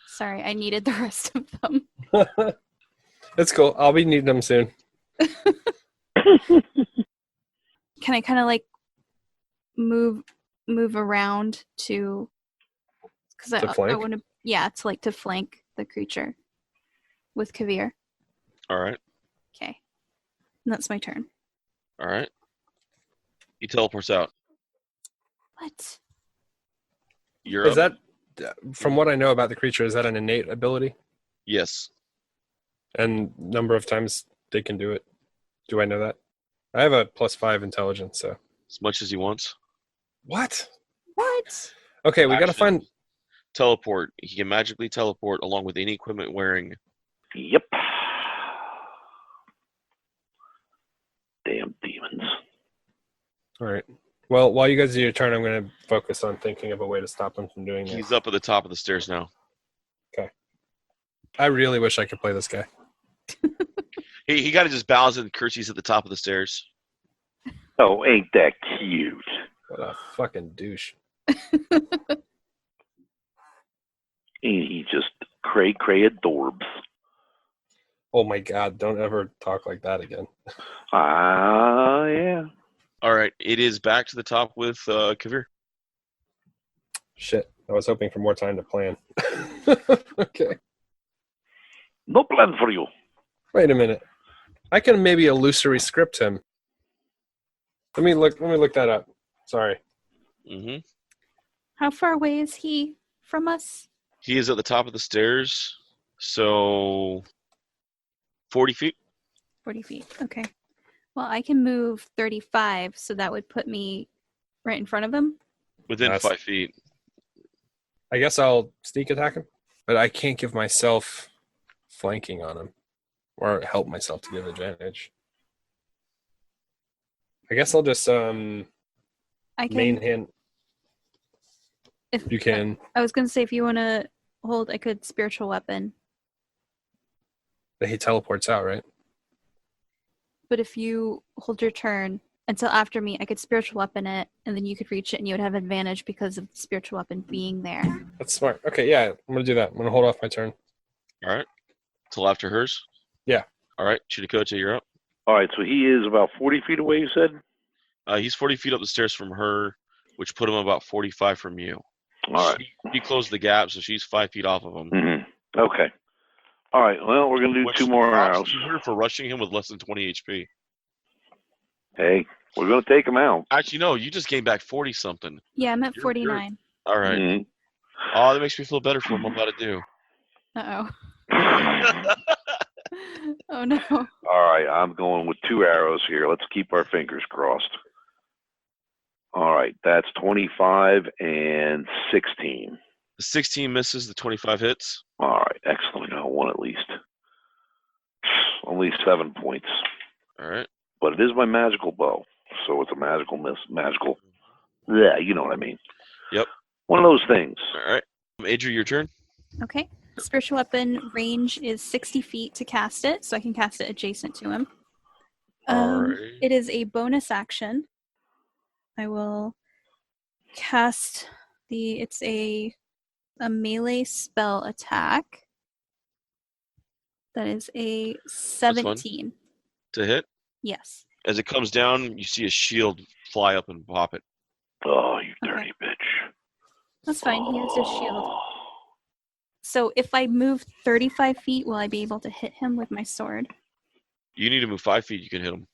Sorry, I needed the rest of them. That's cool. I'll be needing them soon. Can I kind of like move around to? Because I flank? want to. Yeah, to like to flank the creature with Kavir. All right. Okay, and that's my turn. All right. He teleports out. What? You're Is up. that, from what I know about the creature, is that an innate ability? Yes. And number of times they can do it? Do I know that? I have a +5 intelligence, so. As much as he wants. What? What? Okay, we gotta Action. find. Teleport. He can magically teleport along with any equipment wearing. Yep. Damn demons. All right. Well, while you guys do your turn, I'm gonna focus on thinking of a way to stop him from doing that. He's up at the top of the stairs now. I really wish I could play this guy. He got to just bows and curtsies at the top of the stairs. Oh, ain't that cute? What a fucking douche. Ain't he just cray adorbs? Oh my god! Don't ever talk like that again. Yeah. All right. It is back to the top with Kavir. Shit. I was hoping for more time to plan. Okay. No plan for you. Wait a minute. I can maybe illusory script him. Let me look that up. Sorry. Mm-hmm. How far away is he from us? He is at the top of the stairs, so 40 feet. 40 feet. Okay. Well, I can move 35, so that would put me right in front of him. Within That's- 5 feet. I guess I'll sneak attack him, but I can't give myself flanking on him or help myself to give advantage. I guess I'll just I can. main hand. If You can. I was gonna say if you want to hold, I could spiritual weapon. But he teleports out, right? But if you hold your turn until after me, I could spiritual weapon it, and then you could reach it, and you would have advantage because of the spiritual weapon being there. That's smart. Okay, yeah, I'm gonna do that. I'm gonna hold off my turn. All right. Till after hers? Yeah. All right. Chidakota, you're up. All right, so he is about 40 feet away, you said? He's 40 feet up the stairs from her, which put him about 45 from you. All right. She closed the gap, so she's 5 feet off of him. Mm-hmm. Okay. All right, well, we're going to do Which 2 more props rounds. to her for rushing him with less than 20 HP. Hey, we're going to take him out. Actually, no, you just gained back 40-something. Yeah, I'm at You're- 49. All right. Mhm. Oh, that makes me feel better for him. I'm about to do. Uh oh. Oh no. All right, I'm going with 2 arrows here. Let's keep our fingers crossed. All right, that's 25 and 16. The 16 misses, the 25 hits. All right, excellent. I got 1 at least. Only 7 points. All right. But it is my magical bow, so it's a magical miss. Magical. Yeah, you know what I mean. Yep. One of those things. All right. Adri, your turn. Okay. Spiritual weapon range is 60 feet to cast it, so I can cast it adjacent to him. Alrighty. It is a bonus action. I will cast it's a melee spell attack. That is a 17. To hit. Yes. As it comes down, you see a shield fly up and pop it. Oh, you Okay. dirty bitch. That's fine. He has his shield. So if I move 35 feet, will I be able to hit him with my sword? You need to move 5 feet. You can hit him.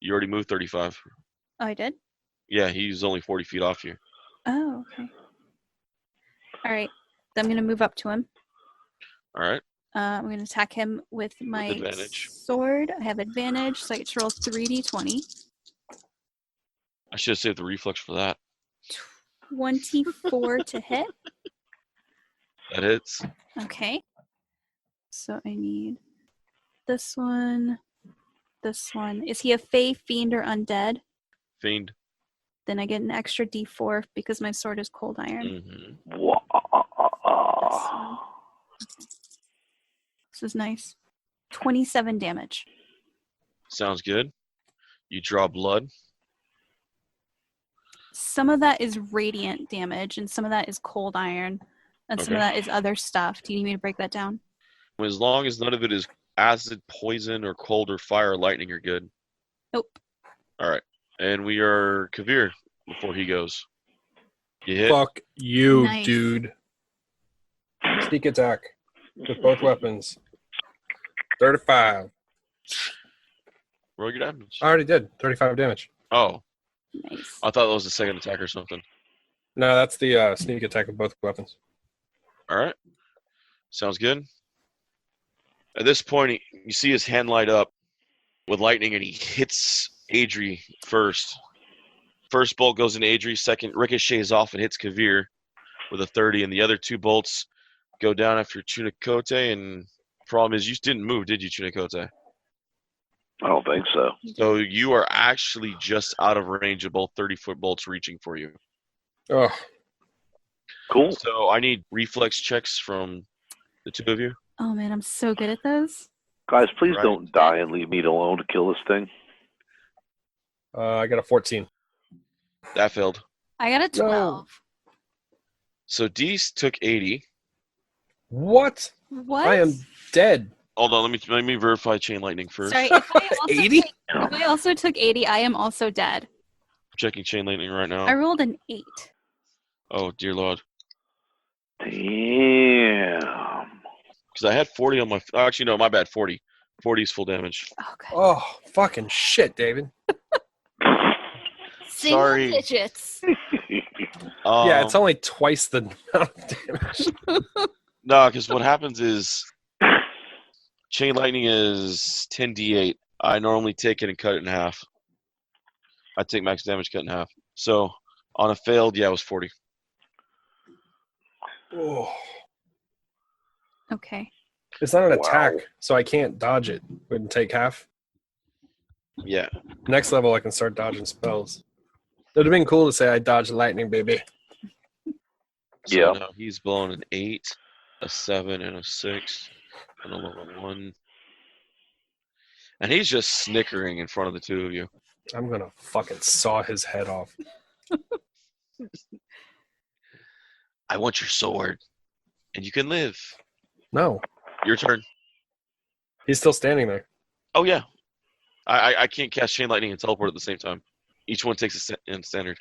You already moved 35. Oh, I did? Yeah, he's only 40 feet off you. Oh, okay. All right. Then I'm going to move up to him. All right. I'm going to attack him with my advantage. sword. I have advantage, so I get to roll 3d20. I should have saved the reflex for that. 24 to hit. That hits. Okay. So I need this one. This one. Is he a fae, fiend, or undead? Fiend. Then I get an extra d4 because my sword is cold iron. Mm-hmm. This is nice. 27 damage. Sounds good. You draw blood. Some of that is radiant damage, and some of that is cold iron, and some of Okay. that is other stuff. Do you need me to break that down? As long as none of it is acid, poison, or cold, or fire, or lightning, you're good. Nope. All right. And we are Kavir before he goes. You hit? Fuck you, Nice. dude. Sneak attack with both weapons. 35. Roll your damage. I already did. 35 damage. Oh, Nice. I thought that was the second attack or something. No, that's the sneak attack with both weapons. All right. Sounds good. At this point, you see his hand light up with lightning, and he hits Adrie first. First bolt goes into Adrie. Second ricochets off and hits Kavir with a 30, and the other two bolts go down after Chunicote. And problem is, you didn't move, did you, Chunicote? I don't think so. So you are actually just out of range of both 30-foot bolts reaching for you. Oh, Cool. So I need reflex checks from the two of you. Oh man, I'm so good at those. Guys, please Right. don't die and leave me alone to kill this thing. I got a 14. That failed. I got a 12. So Dees took 80. What? What? I am dead. Hold on, let me verify chain lightning first. Sorry, if I also 80? if I also took 80, I am also dead. I'm checking chain lightning right now. I rolled an 8. Oh dear lord. Damn. Because I had 40 on my. Actually, no, my bad. 40. 40 is full damage. Oh, good. Oh, fucking shit, David. Single sorry. digits. Yeah, it's only twice the amount of damage. No, because what happens is chain lightning is 10d8. I normally take it and cut it in half. I take max damage cut in half. So on a failed, yeah, it was 40. Oh. Okay. It's not an Wow. attack, so I can't dodge it. Wouldn't take half. Yeah. Next level, I can start dodging spells. It would have been cool to say I dodged lightning, baby. So Yeah. now he's blown an 8, a 7, and a 6, and a level 1. And he's just snickering in front of the two of you. I'm going to fucking saw his head off. I want your sword, and you can live. No, Your turn. he's still standing there. Oh, yeah. I can't cast Chain Lightning and Teleport at the same time. Each one takes in standard.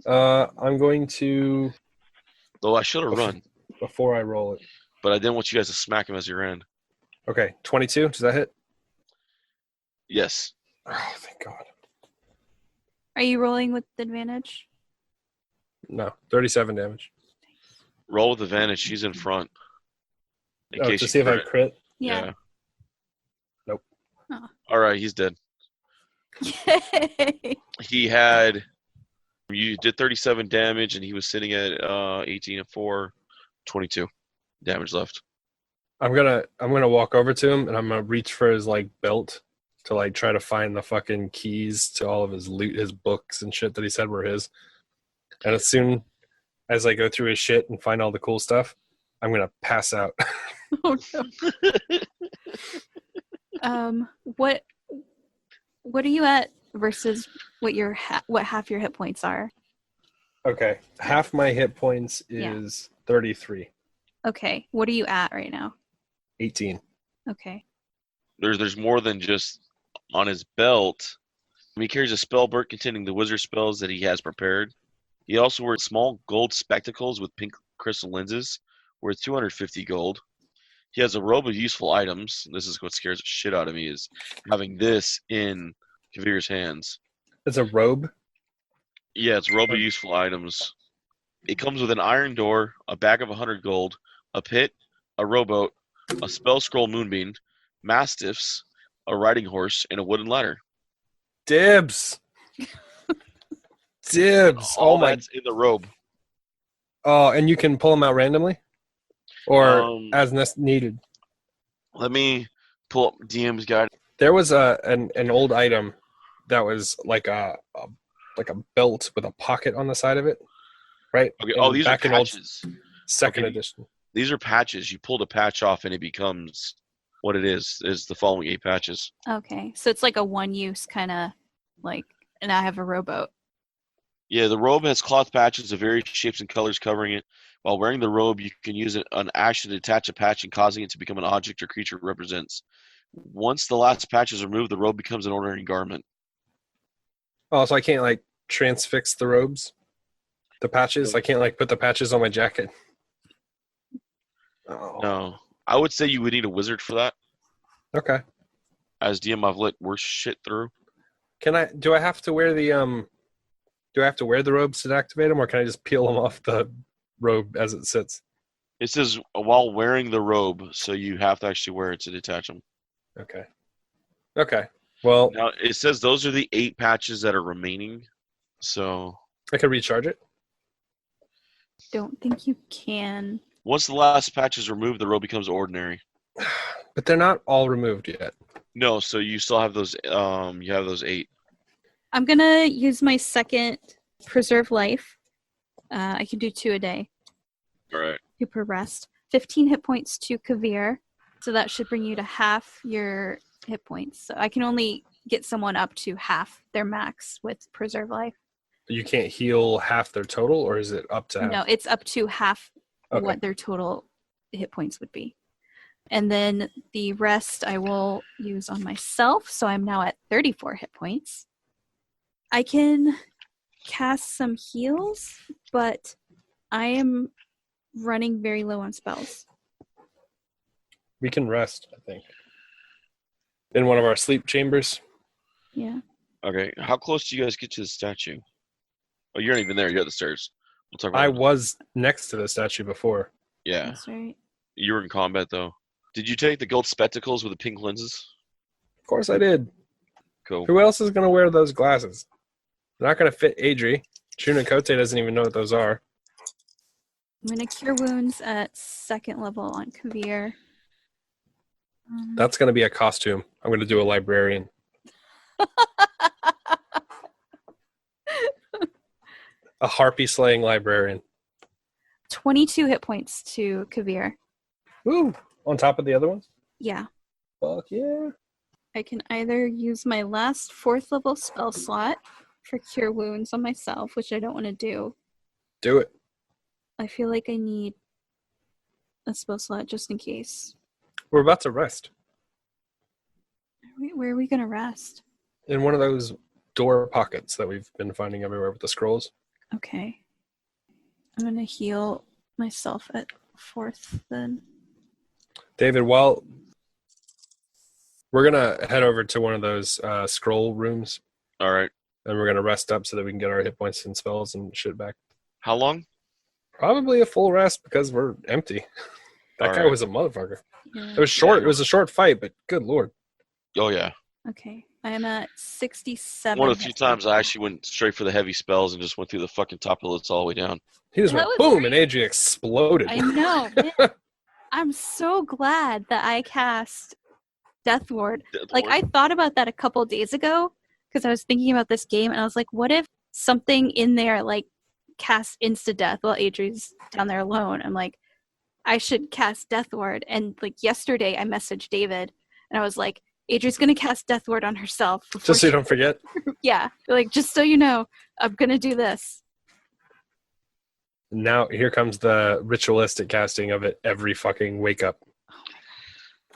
I'm going to, Though I should have run, before I roll it. but I didn't want you guys to smack him as you ran. Okay, 22. Does that hit? Yes. Oh, thank God. Are you rolling with advantage? No, 37 damage. Roll with advantage. She's in front. In Oh, case to you see if I crit. crit? Yeah. Nope. Oh. All right, he's dead. Yay. He had. You did 37 damage, and he was sitting at 18 and 4, 22 damage left. I'm gonna walk over to him and I'm gonna reach for his like belt to like try to find the fucking keys to all of his loot, his books and shit that he said were his. And as soon as I go through his shit and find all the cool stuff, I'm gonna pass out. Oh no. What are you at versus what your what half your hit points are? Okay, half my hit points Yeah. is 33. Okay. What are you at right now? 18. Okay. There's more than just on his belt. He carries a spell book containing the wizard spells that he has prepared. He also wears small gold spectacles with pink crystal lenses, worth 250 gold. He has a robe of useful items. This is what scares the shit out of me, is having this in Kavir's hands. It's a robe. Yeah, it's a robe of useful items. It comes with an iron door, a bag of 100 gold, a pit, a rowboat, a spell scroll moonbeam, mastiffs, a riding horse, and a wooden ladder. Dibs. Dibs. All Oh my. that's in the robe. Oh, and you can pull them out randomly, or as needed. Let me pull up DM's guide. There was an old item that was like a belt with a pocket on the side of it, right? Okay. And These are back in old patches. second Okay. edition. These are patches. You pull the patch off, and it becomes what it is the following 8 patches. Okay, so it's like a one-use kind of like, and I have a rowboat. Yeah, the robe has cloth patches of various shapes and colors covering it. While wearing the robe, you can use an action to detach a patch and causing it to become an object or creature it represents. Once the last patch is removed, the robe becomes an ordinary garment. Oh, so I can't like transfix the robes, the patches. I can't like put the patches on my jacket. Oh. No. I would say you would need a wizard for that. Okay. As DM, I've let worse shit through. Do I have to wear the robes to activate them, or can I just peel them off the robe as it sits? It says while wearing the robe, so you have to actually wear it to detach them. Okay. Well, Now, it says those are the 8 patches that are remaining. So I can recharge it. Don't think you can. once the last patch is removed, the robe becomes ordinary. But they're not all removed yet. No, so you still have those. You have those 8. I'm gonna use my second preserve life. I can do 2 a day. All right. 2 per rest. 15 hit points to Kavir, so that should bring you to half your hit points. So I can only get someone up to half their max with preserve life. You can't heal half their total, or is it up to half? No, it's up to half Okay. what their total hit points would be. And then the rest I will use on myself, so I'm now at 34 hit points. I can cast some heals, but I am running very low on spells. We can rest, I think, in one of our sleep chambers. Yeah. Okay. How close do you guys get to the statue? Oh, you're not even there. You're at the stairs. We'll talk about I it. was next to the statue before. Yeah. That's right. You were in combat, though. Did you take the gold spectacles with the pink lenses? Of course I did. Cool. Who else is going to wear those glasses? They're not going to fit Adrie. Chunakote doesn't even know what those are. I'm going to cure wounds at 2nd level on Kavir. That's going to be a costume. I'm going to do a librarian. A harpy slaying librarian. 22 hit points to Kavir. Woo! On top of the other ones? Yeah. Fuck yeah. I can either use my last 4th level spell slot for cure wounds on myself, which I don't want to do. Do it. I feel like I need a spell slot just in case. We're about to rest. Where are we going to rest? In one of those door pockets that we've been finding everywhere with the scrolls. Okay. I'm going to heal myself at 4th then. David, while we're going to head over to one of those scroll rooms, All right. and we're going to rest up so that we can get our hit points and spells and shit back. How long? Probably a full rest because we're empty. That All guy right. was a motherfucker. Yeah. It was short. Yeah. It was a short fight, but good lord. Oh, yeah. Okay. I am at 67. One of the few hit times points. I actually went straight for the heavy spells and just went through the fucking top of the list all the way down. He just That went was boom, and Adrie exploded. I know. Man. I'm so glad that I cast Death Ward. Like, I thought about that a couple days ago because I was thinking about this game, and I was like, what if something in there, like, casts insta-death while Adrie's down there alone? I'm like, I should cast Death Ward. And, like, yesterday I messaged David, and I was like, Adrie's going to cast Death Ward on herself. Just so you don't forget. Yeah. Like, just so you know, I'm going to do this. Now, here comes the ritualistic casting of it every fucking wake up.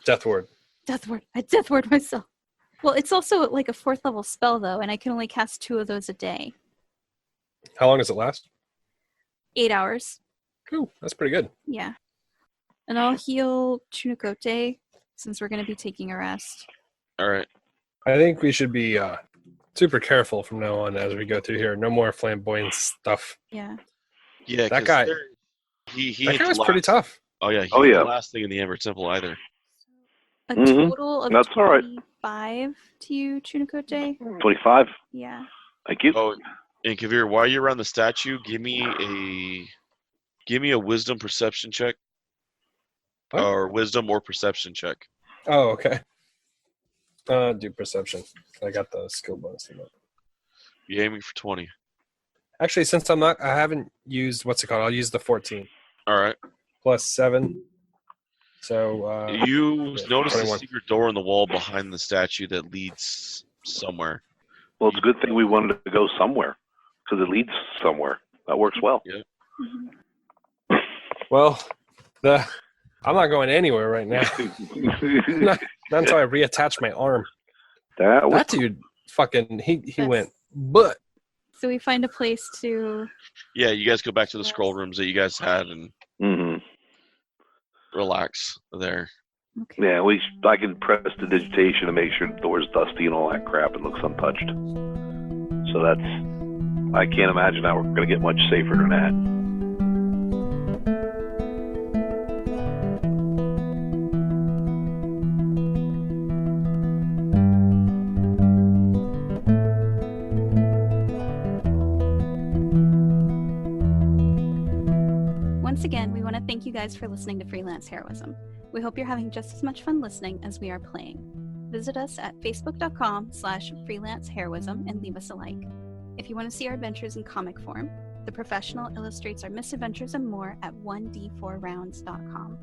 Death Ward. Death Ward. I Death Ward myself. Well, it's also like a 4th level spell, though, and I can only cast 2 of those a day. How long does it last? 8 hours. Cool. That's pretty good. Yeah. And I'll heal Chunakote since we're going to be taking a rest. All right. I think we should be super careful from now on as we go through here. No more flamboyant stuff. Yeah. Yeah, That 'cause guy- he That guy was collapsed. pretty tough. Oh yeah, he Oh, was yeah. the last thing in the Amber Temple either. A Mhm. total of That's all right. 25 to you, Chunakote? 25. Yeah. Thank you. Oh, and Kavir, while you're around the statue, give me a wisdom perception check. What? Or wisdom or perception check. Oh, okay. Do perception. I got the skill bonus in that. You're aiming for 20. Actually, since I haven't used what's it called? I'll use the 14 All right. plus 7. So You notice a 21. secret door in the wall behind the statue that leads somewhere. Well, it's a good thing we wanted to go somewhere because it leads somewhere. That works well. Yeah. Mhm. Well, I'm not going anywhere right now. not until I reattach my arm. That dude, fucking, he went, but. So we find a place to. Yeah, you guys go back to the scroll rooms that you guys had and relax there. Okay. Yeah, I can press the digitation to make sure the door's dusty and all that crap and looks untouched. So I can't imagine how we're going to get much safer than that. Once again, we want to thank you guys for listening to Freelance Heroism. We hope you're having just as much fun listening as we are playing. Visit us at facebook.com/freelanceheroism and leave us a like. If you want to see our adventures in comic form, The Professional illustrates our misadventures and more at 1d4rounds.com.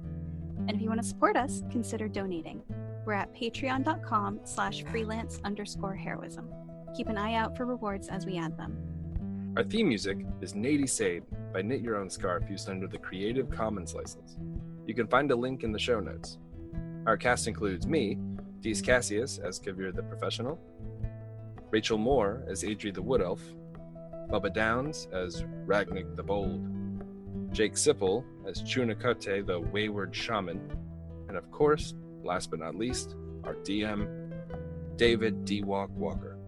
And if you want to support us, consider donating. We're at patreon.com/freelance_heroism. Keep an eye out for rewards as we add them. Our theme music is Nady Sade by Knit Your Own Scarf, used under the Creative Commons license. You can find a link in the show notes. Our cast includes me, Dees Cassius as Kavir the Professional, Rachel Moore as Adrie the Wood Elf, Bubba Downs as Ragnik the Bold, Jake Sipple as Chunakote the Wayward Shaman, and of course, last but not least, our DM, David D. Walker.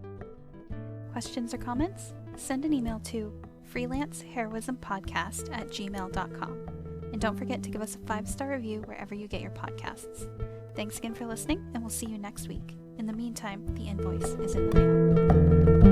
Questions or comments? Send an email to freelanceheroismpodcast@gmail.com. And don't forget to give us a 5-star review wherever you get your podcasts. Thanks again for listening, and we'll see you next week. In the meantime, the invoice is in the mail.